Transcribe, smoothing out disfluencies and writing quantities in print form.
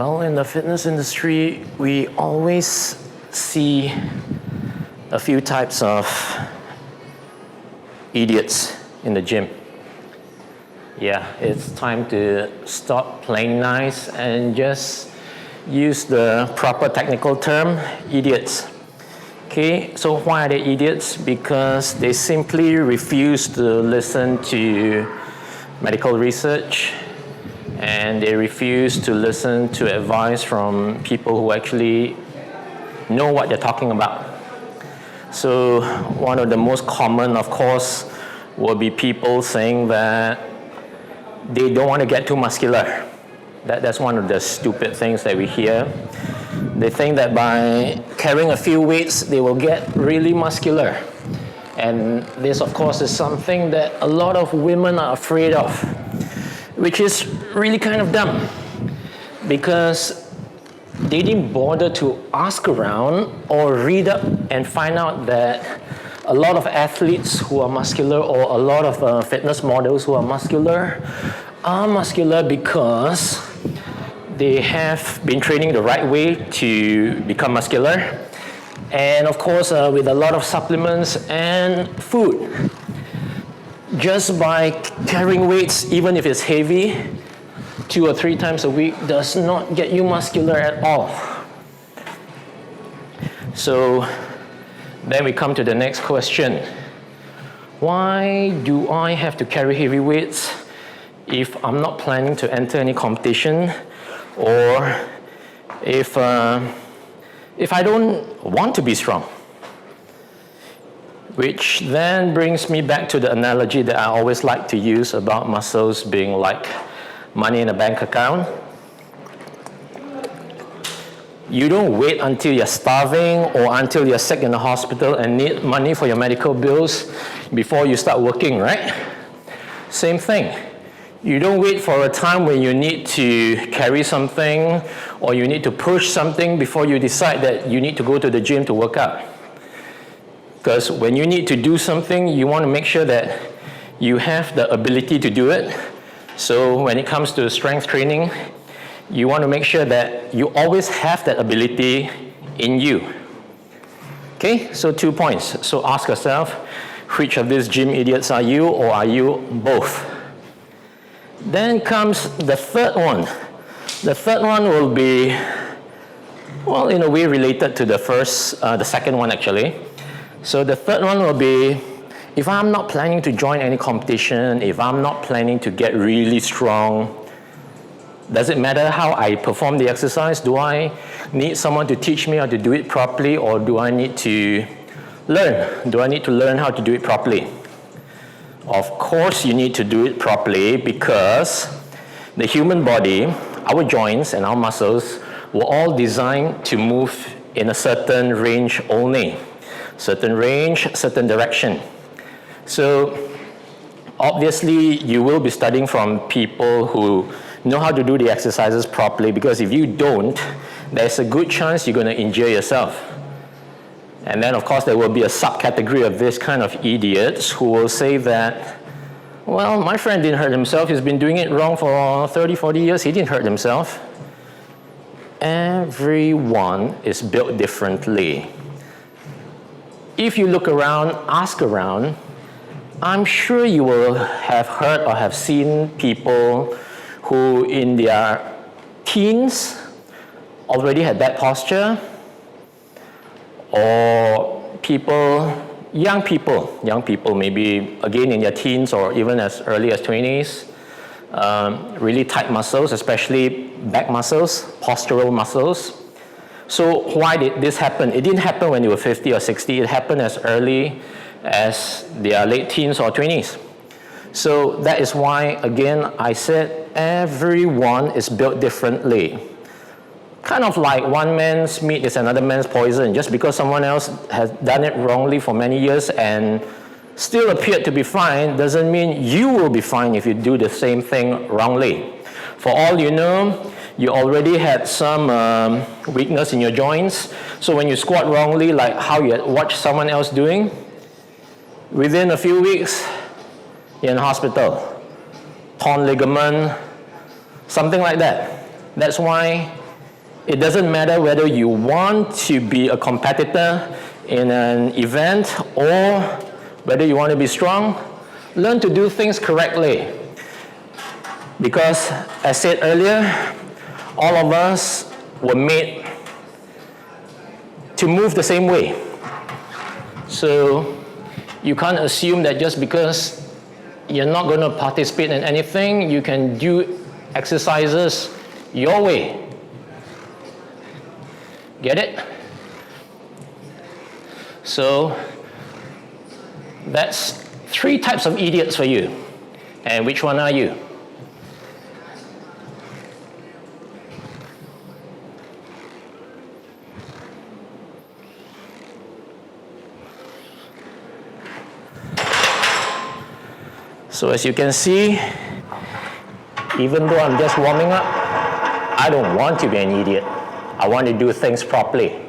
Well, in the fitness industry, we always see a few types of idiots in the gym. Yeah, it's time to stop playing nice and just use the proper technical term, idiots. Okay, so why are they idiots? Because they simply refuse to listen to medical research, and they refuse to listen to advice from people who actually know what they're talking about. So one of the most common, of course, will be people saying that they don't want to get too muscular. That's one of the stupid things that we hear. They think that by carrying a few weights, they will get really muscular. And this, of course, is something that a lot of women are afraid of, which is really kind of dumb, because they didn't bother to ask around or read up and find out that a lot of athletes who are muscular, or a lot of fitness models who are muscular because they have been training the right way to become muscular, and of course with a lot of supplements and food. Just by carrying weights, even if it's heavy, 2 or 3 times a week does not get you muscular at all. So then we come to the next question. Why do I have to carry heavy weights if I'm not planning to enter any competition, or if I don't want to be strong? Which then brings me back to the analogy that I always like to use about muscles being like money in a bank account. You don't wait until you're starving or until you're sick in the hospital and need money for your medical bills before you start working, right? Same thing. You don't wait for a time when you need to carry something or you need to push something before you decide that you need to go to the gym to work out. Because when you need to do something, you want to make sure that you have the ability to do it. So when it comes to strength training, you want to make sure that you always have that ability in you. Okay, so 2 points. So ask yourself, which of these gym idiots are you, or are you both? Then comes the third one. The third one will be, well, in a way related to the second one actually. So the third one will be, if I'm not planning to join any competition, if I'm not planning to get really strong, does it matter how I perform the exercise? Do I need someone to teach me how to do it properly, or do I need to learn? Do I need to learn how to do it properly? Of course you need to do it properly, because the human body, our joints and our muscles, were all designed to move in a certain range only. Certain range, certain direction. So obviously you will be studying from people who know how to do the exercises properly, because if you don't, there's a good chance you're going to injure yourself. And then of course there will be a subcategory of this kind of idiots who will say that, well, my friend didn't hurt himself, he's been doing it wrong for 30, 40 years, he didn't hurt himself. Everyone is built differently. If you look around, ask around, I'm sure you will have heard or have seen people who in their teens already had bad posture, or young people maybe again in their teens or even as early as 20s, really tight muscles, especially back muscles, postural muscles. So why did this happen? It didn't happen when they were 50 or 60. It happened as early as their late teens or 20s. So that is why, again, I said everyone is built differently. Kind of like one man's meat is another man's poison. Just because someone else has done it wrongly for many years and still appeared to be fine doesn't mean you will be fine if you do the same thing wrongly. For all you know, you already had some weakness in your joints. So when you squat wrongly, like how you had watched someone else doing, within a few weeks, you're in hospital. Torn ligament, something like that. That's why It doesn't matter whether you want to be a competitor in an event or whether you want to be strong. Learn to do things correctly. Because, as said earlier, all of us were made to move the same way. So you can't assume that just because you're not going to participate in anything, you can do exercises your way. Get it? So that's 3 types of idiots for you. And which one are you? So as you can see, even though I'm just warming up, I don't want to be an idiot. I want to do things properly.